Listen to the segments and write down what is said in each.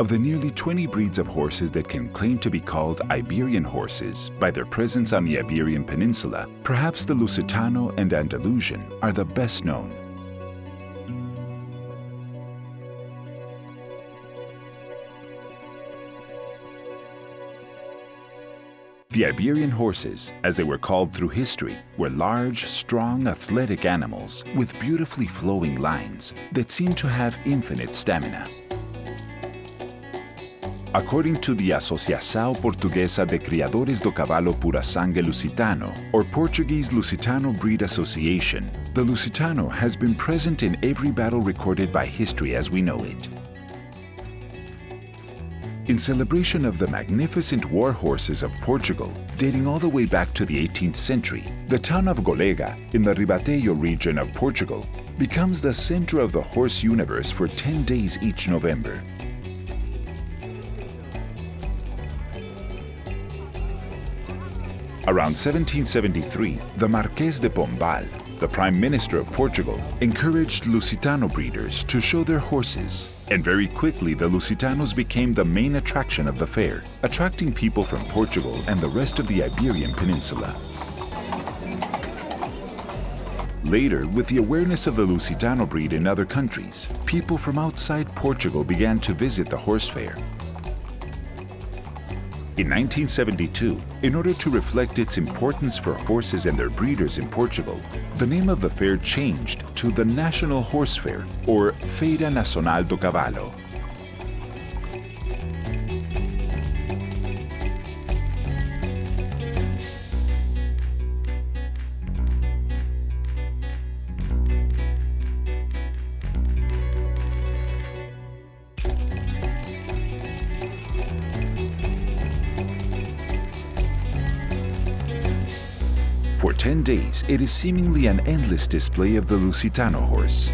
Of the nearly 20 breeds of horses that can claim to be called Iberian horses by their presence on the Iberian Peninsula, perhaps the Lusitano and Andalusian are the best known. The Iberian horses, as they were called through history, were large, strong, athletic animals with beautifully flowing lines that seemed to have infinite stamina. According to the Associação Portuguesa de Criadores do Cavalo Pura Sangue Lusitano, or Portuguese Lusitano Breed Association, the Lusitano has been present in every battle recorded by history as we know it. In celebration of the magnificent war horses of Portugal, dating all the way back to the 18th century, the town of Golega, in the Ribatejo region of Portugal, becomes the center of the horse universe for 10 days each November. Around 1773, the Marquês de Pombal, the Prime Minister of Portugal, encouraged Lusitano breeders to show their horses, and very quickly the Lusitanos became the main attraction of the fair, attracting people from Portugal and the rest of the Iberian Peninsula. Later, with the awareness of the Lusitano breed in other countries, people from outside Portugal began to visit the horse fair. In 1972, in order to reflect its importance for horses and their breeders in Portugal, the name of the fair changed to the National Horse Fair, or Feira Nacional do Cavalo. For 10 days, it is seemingly an endless display of the Lusitano horse.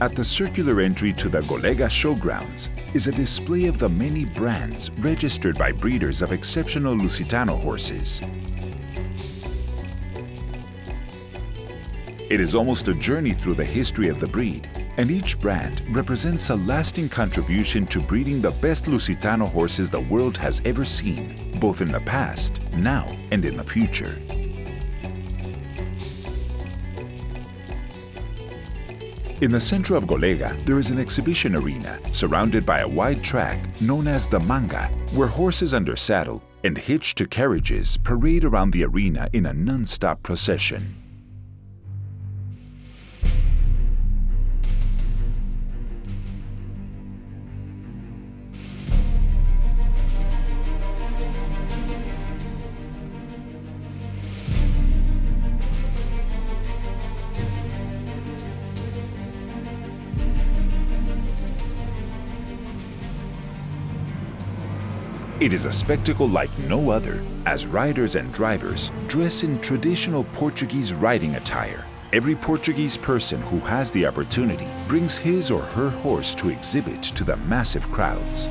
At the circular entry to the Golega showgrounds is a display of the many brands registered by breeders of exceptional Lusitano horses. It is almost a journey through the history of the breed, and each brand represents a lasting contribution to breeding the best Lusitano horses the world has ever seen, both in the past, now, and in the future. In the center of Golega, there is an exhibition arena surrounded by a wide track known as the manga, where horses under saddle and hitched to carriages parade around the arena in a non-stop procession. It is a spectacle like no other, as riders and drivers dress in traditional Portuguese riding attire. Every Portuguese person who has the opportunity brings his or her horse to exhibit to the massive crowds.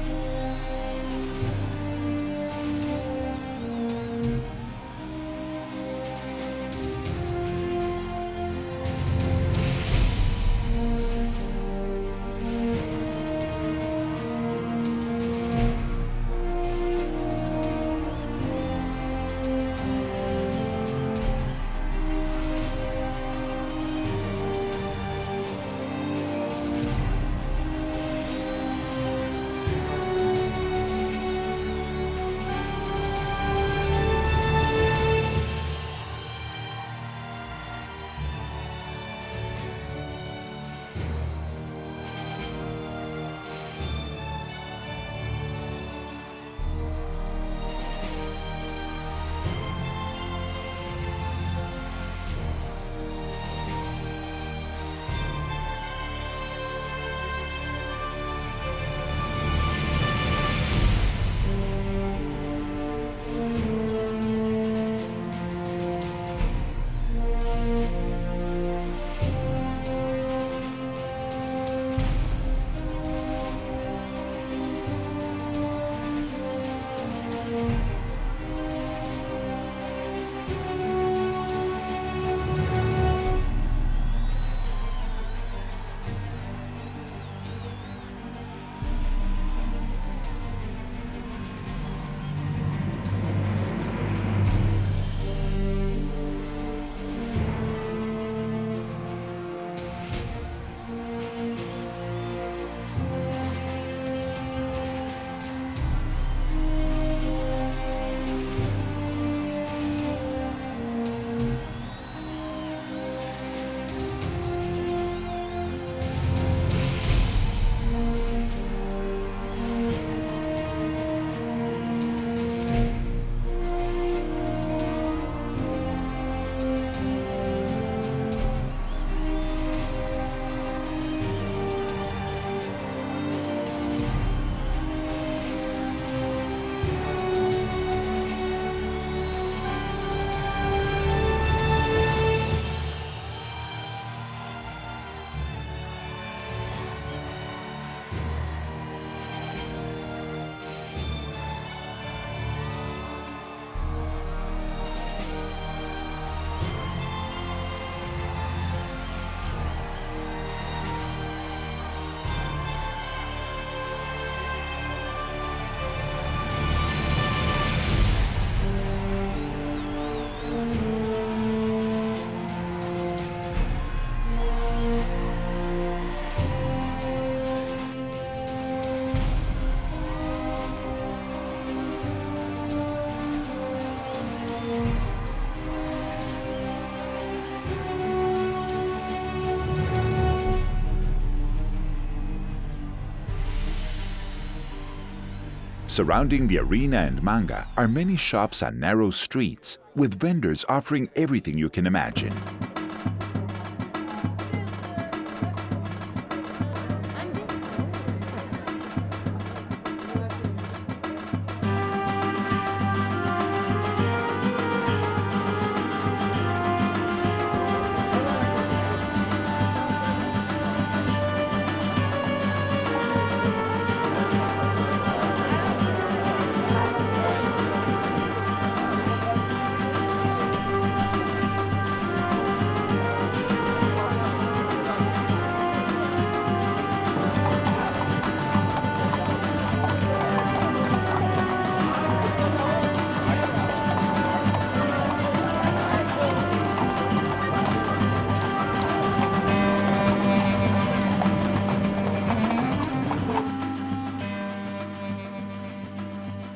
Surrounding the arena and manga are many shops on narrow streets, with vendors offering everything you can imagine.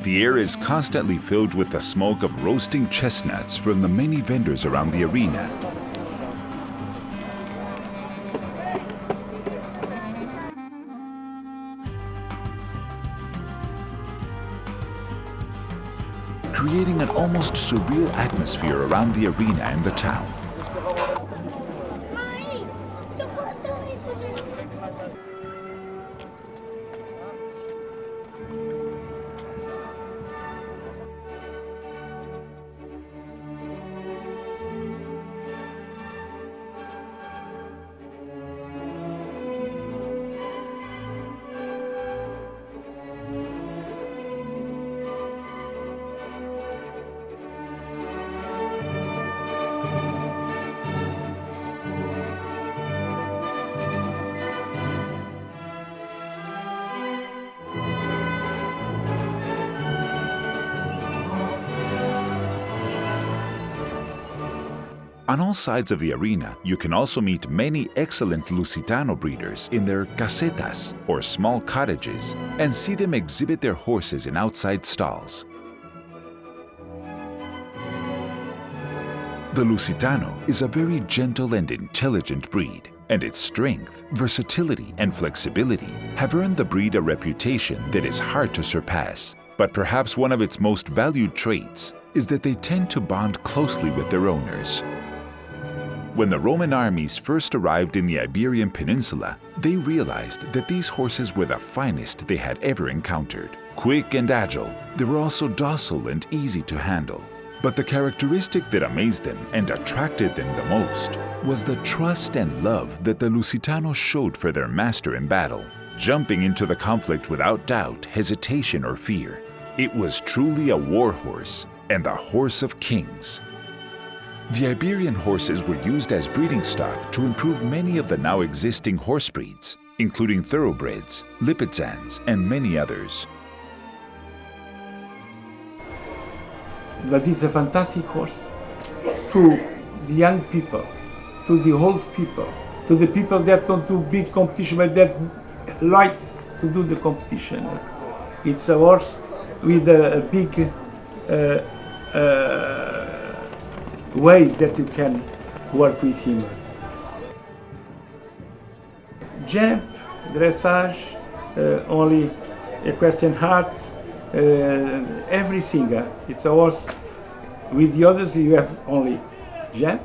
The air is constantly filled with the smoke of roasting chestnuts from the many vendors around the arena. Creating an almost surreal atmosphere around the arena and the town. On all sides of the arena, you can also meet many excellent Lusitano breeders in their casetas, or small cottages, and see them exhibit their horses in outside stalls. The Lusitano is a very gentle and intelligent breed, and its strength, versatility, and flexibility have earned the breed a reputation that is hard to surpass. But perhaps one of its most valued traits is that they tend to bond closely with their owners. When the Roman armies first arrived in the Iberian Peninsula, they realized that these horses were the finest they had ever encountered. Quick and agile, they were also docile and easy to handle. But the characteristic that amazed them and attracted them the most was the trust and love that the Lusitanos showed for their master in battle, jumping into the conflict without doubt, hesitation, or fear. It was truly a war horse and the horse of kings. The Iberian horses were used as breeding stock to improve many of the now existing horse breeds, including thoroughbreds, Lipizans, and many others. But it's a fantastic horse to the young people, to the old people, to the people that don't do big competition but that like to do the competition. It's a horse with a big ways that you can work with him. Jump, dressage, only equestrian heart, everything. It's a horse. With the others you have only jump,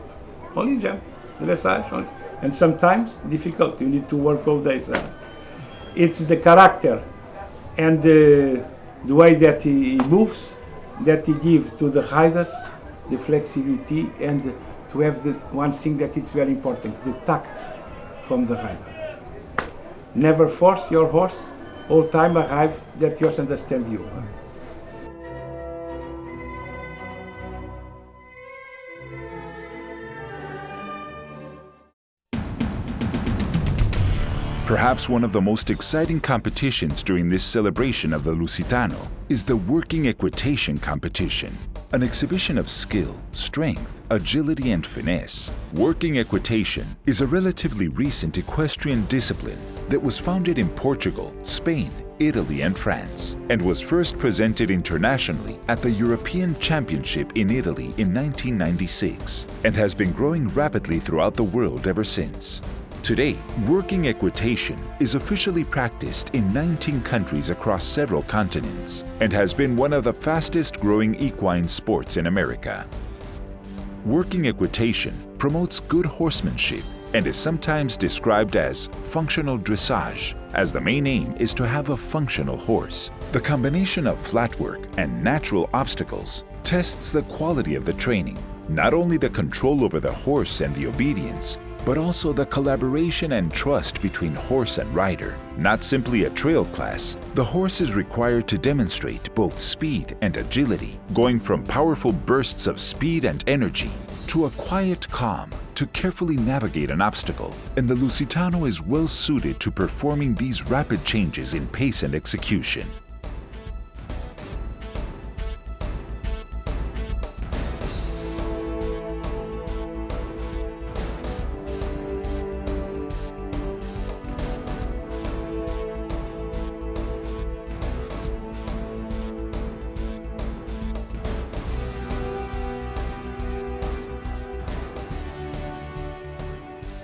dressage, only. And sometimes difficult, you need to work all days. It's the character and the way that he moves that he gives to the riders, the flexibility, and to have the one thing that it's very important, the tact from the rider. Never force your horse, all time arrive that yours understand you. Perhaps one of the most exciting competitions during this celebration of the Lusitano is the working equitation competition, an exhibition of skill, strength, agility, and finesse. Working equitation is a relatively recent equestrian discipline that was founded in Portugal, Spain, Italy, and France, and was first presented internationally at the European Championship in Italy in 1996, and has been growing rapidly throughout the world ever since. Today, working equitation is officially practiced in 19 countries across several continents and has been one of the fastest-growing equine sports in America. Working equitation promotes good horsemanship and is sometimes described as functional dressage, as the main aim is to have a functional horse. The combination of flat work and natural obstacles tests the quality of the training, not only the control over the horse and the obedience, but also the collaboration and trust between horse and rider. Not simply a trail class, the horse is required to demonstrate both speed and agility, going from powerful bursts of speed and energy to a quiet calm to carefully navigate an obstacle, and the Lusitano is well suited to performing these rapid changes in pace and execution.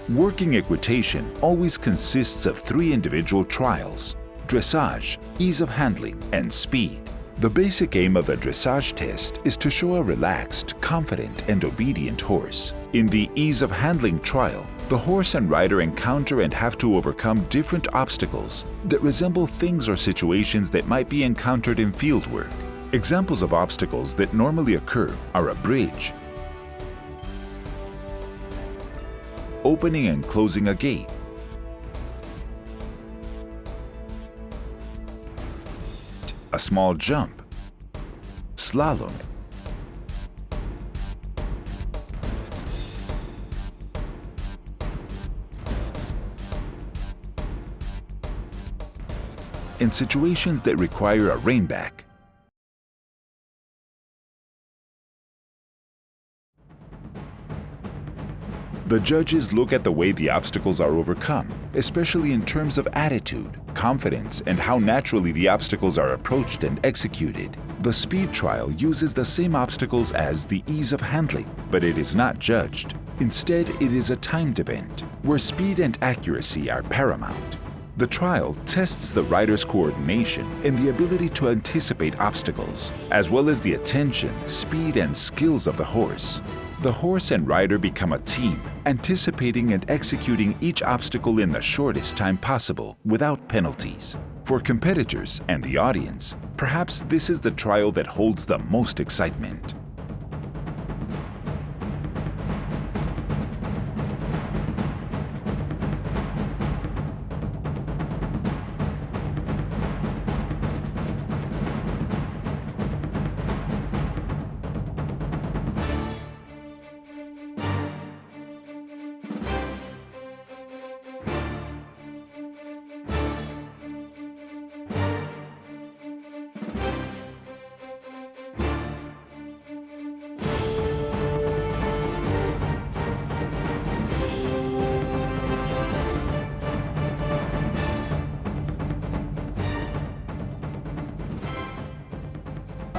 Working equitation always consists of 3 individual trials: dressage, ease of handling, and speed. The basic aim of the dressage test is to show a relaxed, confident, and obedient horse. In the ease of handling trial, the horse and rider encounter and have to overcome different obstacles that resemble things or situations that might be encountered in field work. Examples of obstacles that normally occur are a bridge, opening and closing a gate, a small jump, slalom, and situations that require a reinback. The judges look at the way the obstacles are overcome, especially in terms of attitude, confidence, and how naturally the obstacles are approached and executed. The speed trial uses the same obstacles as the ease of handling, but it is not judged. Instead, it is a timed event, where speed and accuracy are paramount. The trial tests the rider's coordination and the ability to anticipate obstacles, as well as the attention, speed, and skills of the horse. The horse and rider become a team, anticipating and executing each obstacle in the shortest time possible without penalties. For competitors and the audience, perhaps this is the trial that holds the most excitement.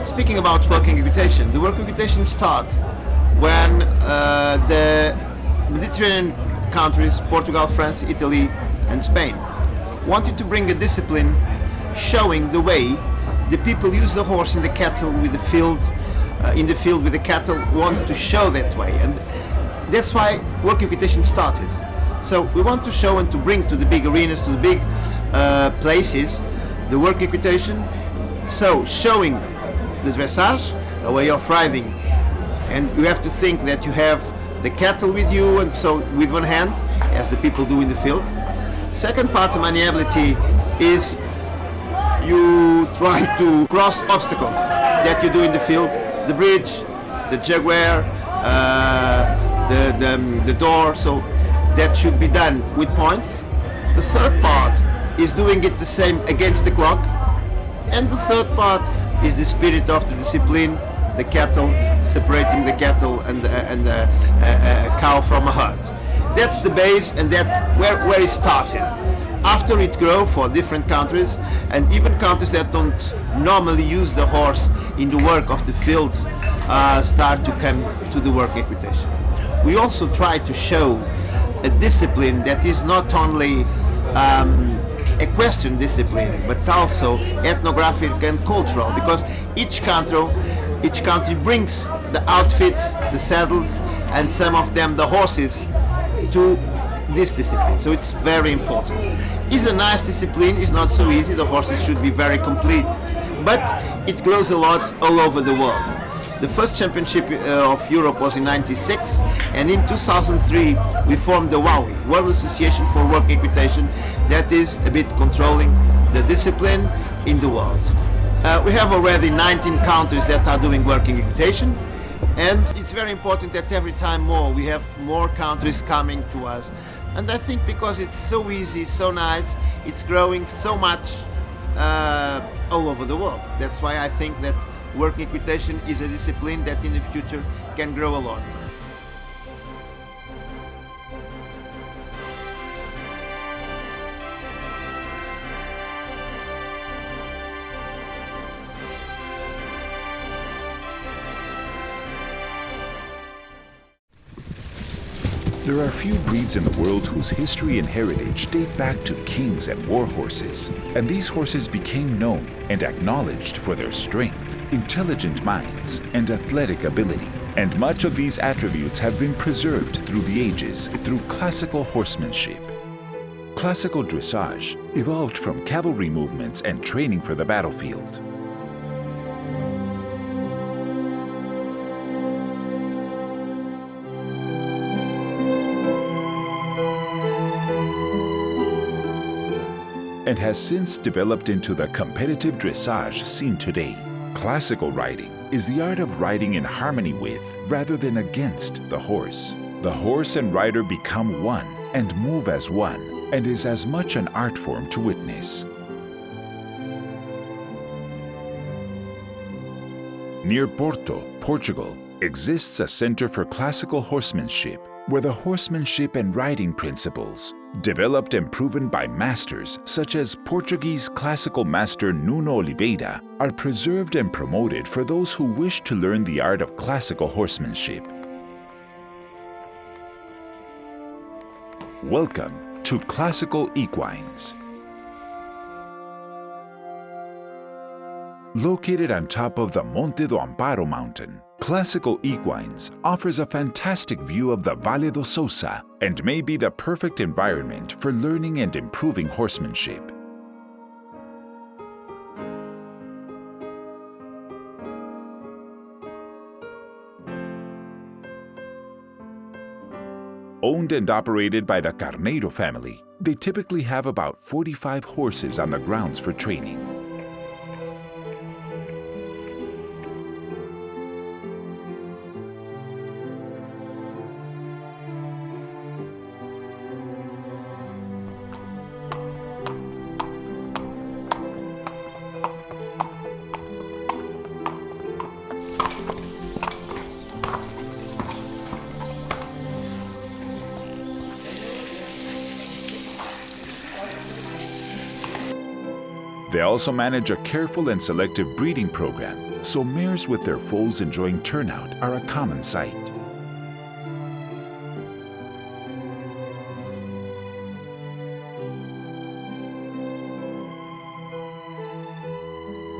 Speaking about working equitation, the working equitation starts when the Mediterranean countries, Portugal, France, Italy, and Spain, wanted to bring a discipline showing the way the people use the horse in the cattle with the field, in the field with the cattle, wanted to show that way, and that's why working equitation started. So we want to show and to bring to the big arenas, to the big places, the working equitation. So showing the dressage, a way of riding, and you have to think that you have the cattle with you, and so with one hand, as the people do in the field. Second part of maniability is you try to cross obstacles that you do in the field, the bridge, the jaguar, the door, so that should be done with points. The third part is doing it the same against the clock, and the third part is the spirit of the discipline, the cattle, separating the cattle and the cow from a herd. That's the base, and that's where it started. After it grew for different countries, and even countries that don't normally use the horse in the work of the field start to come to the work equitation. We also try to show a discipline that is not only equestrian discipline, but also ethnographic and cultural, because each country brings the outfits, the saddles, and some of them the horses to this discipline. So it's very important. It's a nice discipline, it's not so easy, the horses should be very complete, but it grows a lot all over the world. The first championship of Europe was in '96, and in 2003 we formed the WAWI, World Association for Working Equitation, that is a bit controlling the discipline in the world. We have already 19 countries that are doing working equitation, and it's very important that every time more we have more countries coming to us. And I think because it's so easy, so nice, it's growing so much all over the world. That's why I think that working equitation is a discipline that in the future can grow a lot. There are few breeds in the world whose history and heritage date back to kings and war horses, and these horses became known and acknowledged for their strength, intelligent minds, and athletic ability. And much of these attributes have been preserved through the ages through classical horsemanship. Classical dressage evolved from cavalry movements and training for the battlefield. And has since developed into the competitive dressage seen today. Classical riding is the art of riding in harmony with, rather than against, the horse. The horse and rider become one and move as one, and is as much an art form to witness. Near Porto, Portugal, exists a center for classical horsemanship, where the horsemanship and riding principles, developed and proven by masters such as Portuguese classical master Nuno Oliveira, are preserved and promoted for those who wish to learn the art of classical horsemanship. Welcome to Classical Equines. Located on top of the Monte do Amparo mountain, Classical Equines offers a fantastic view of the Valle do Sousa and may be the perfect environment for learning and improving horsemanship. Owned and operated by the Carneiro family, they typically have about 45 horses on the grounds for training. They also manage a careful and selective breeding program, so mares with their foals enjoying turnout are a common sight.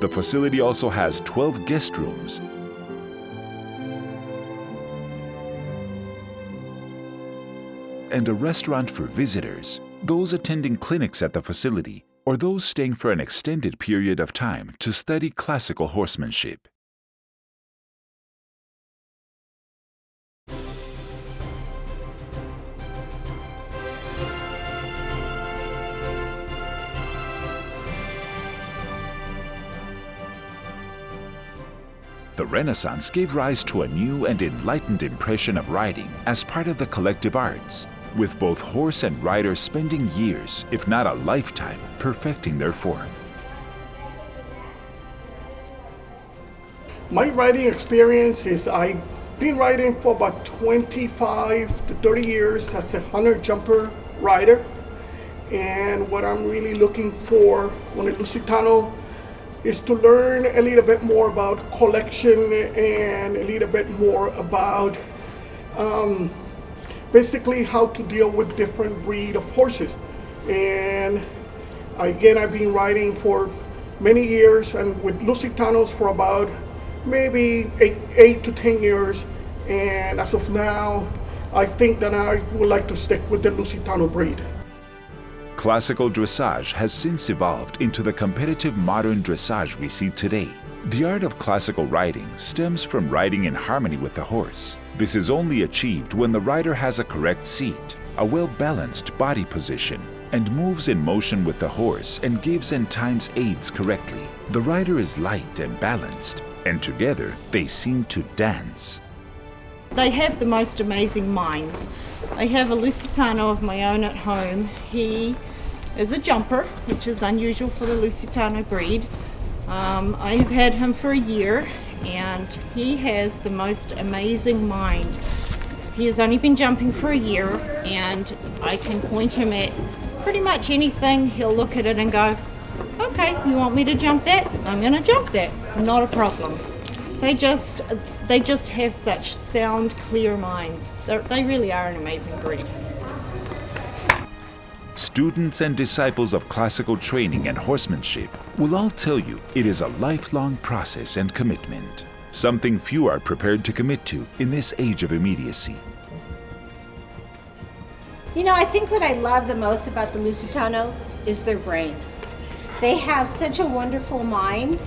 The facility also has 12 guest rooms and a restaurant for visitors, those attending clinics at the facility, or those staying for an extended period of time to study classical horsemanship. The Renaissance gave rise to a new and enlightened impression of riding as part of the collective arts, with both horse and rider spending years, if not a lifetime, perfecting their form. My riding experience is I've been riding for about 25 to 30 years as a hunter jumper rider. And what I'm really looking for when a Lusitano is to learn a little bit more about collection and a little bit more about basically how to deal with different breed of horses. And again, I've been riding for many years, and with Lusitanos for about maybe 8 to 10 years. And as of now, I think that I would like to stick with the Lusitano breed. Classical dressage has since evolved into the competitive modern dressage we see today. The art of classical riding stems from riding in harmony with the horse. This is only achieved when the rider has a correct seat, a well-balanced body position, and moves in motion with the horse and gives and times aids correctly. The rider is light and balanced, and together they seem to dance. They have the most amazing minds. I have a Lusitano of my own at home. He is a jumper, which is unusual for the Lusitano breed. I have had him for a year, and he has the most amazing mind. He has only been jumping for a year, and I can point him at pretty much anything. He'll look at it and go, okay, you want me to jump that? I'm gonna jump that, not a problem. They just have such sound, clear minds. They really are an amazing breed. Students and disciples of classical training and horsemanship will all tell you it is a lifelong process and commitment, something few are prepared to commit to in this age of immediacy. You know, I think what I love the most about the Lusitano is their brain. They have such a wonderful mind.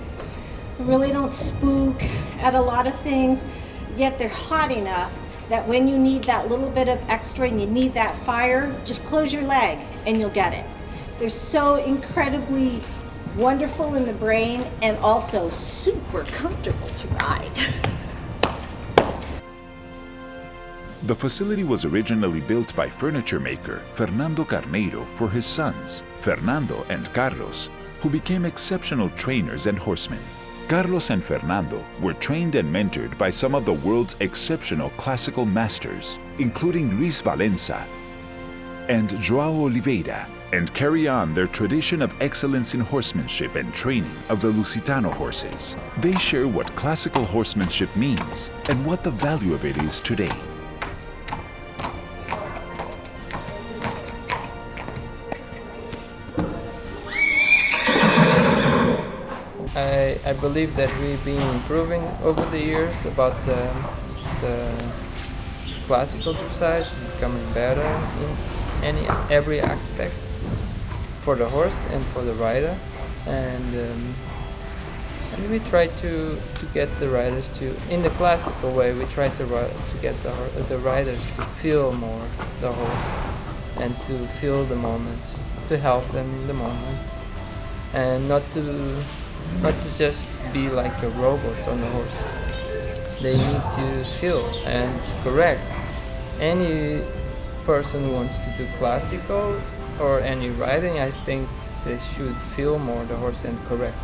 They really don't spook at a lot of things, yet they're hot enough that when you need that little bit of extra and you need that fire, just close your leg and you'll get it. They're so incredibly wonderful in the brain and also super comfortable to ride. The facility was originally built by furniture maker Fernando Carneiro for his sons, Fernando and Carlos, who became exceptional trainers and horsemen. Carlos and Fernando were trained and mentored by some of the world's exceptional classical masters, including Luis Valenza and João Oliveira, and carry on their tradition of excellence in horsemanship and training of the Lusitano horses. They share what classical horsemanship means and what the value of it is today. I believe that we've been improving over the years about the classical dressage, becoming better in every aspect for the horse and for the rider, and we try to get the riders to, in the classical way, we try to get the riders to feel more the horse and to feel the moments, to help them in the moment, and not to just be like a robot on the horse. They need to feel and to correct. Any person who wants to do classical or any riding, I think they should feel more the horse and correct.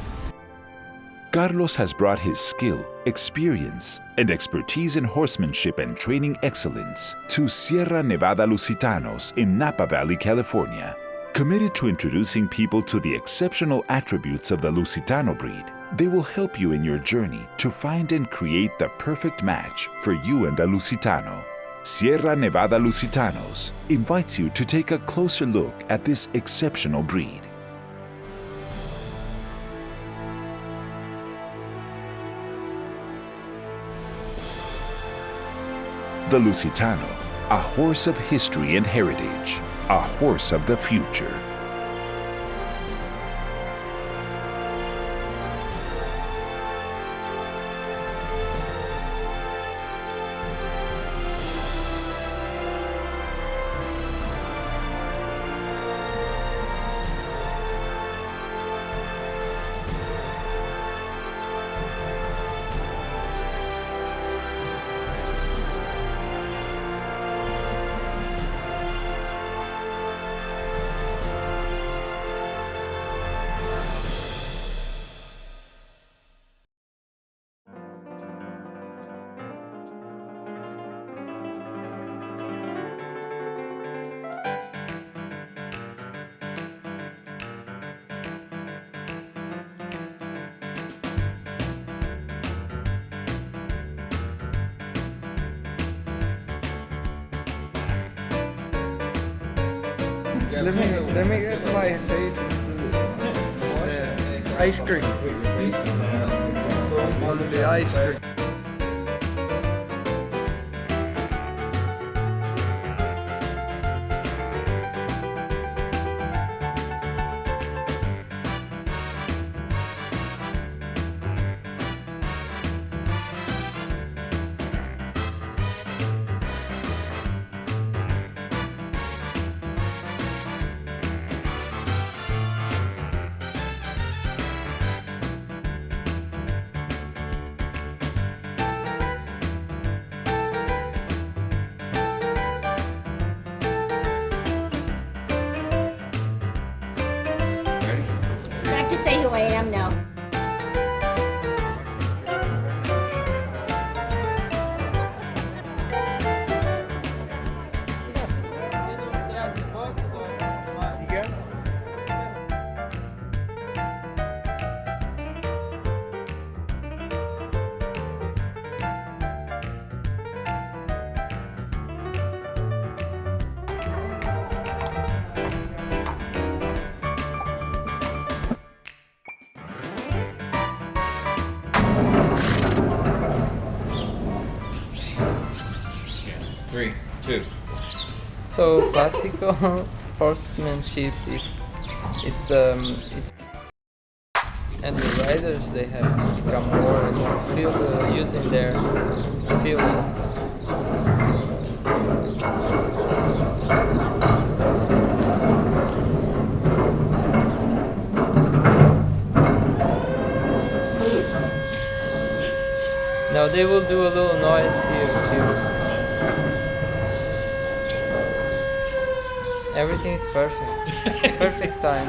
Carlos has brought his skill, experience, and expertise in horsemanship and training excellence to Sierra Nevada Lusitanos in Napa Valley, California. Committed to introducing people to the exceptional attributes of the Lusitano breed, they will help you in your journey to find and create the perfect match for you and a Lusitano. Sierra Nevada Lusitanos invites you to take a closer look at this exceptional breed. The Lusitano, a horse of history and heritage, a horse of the future. Let me get my face into the ice cream. On the ice cream. Back to say who I am now. Three, two. So classical horsemanship, it's and the riders, they have to become more and more feel using their feelings. Now they will do a little noise here too. Everything is perfect. Perfect time.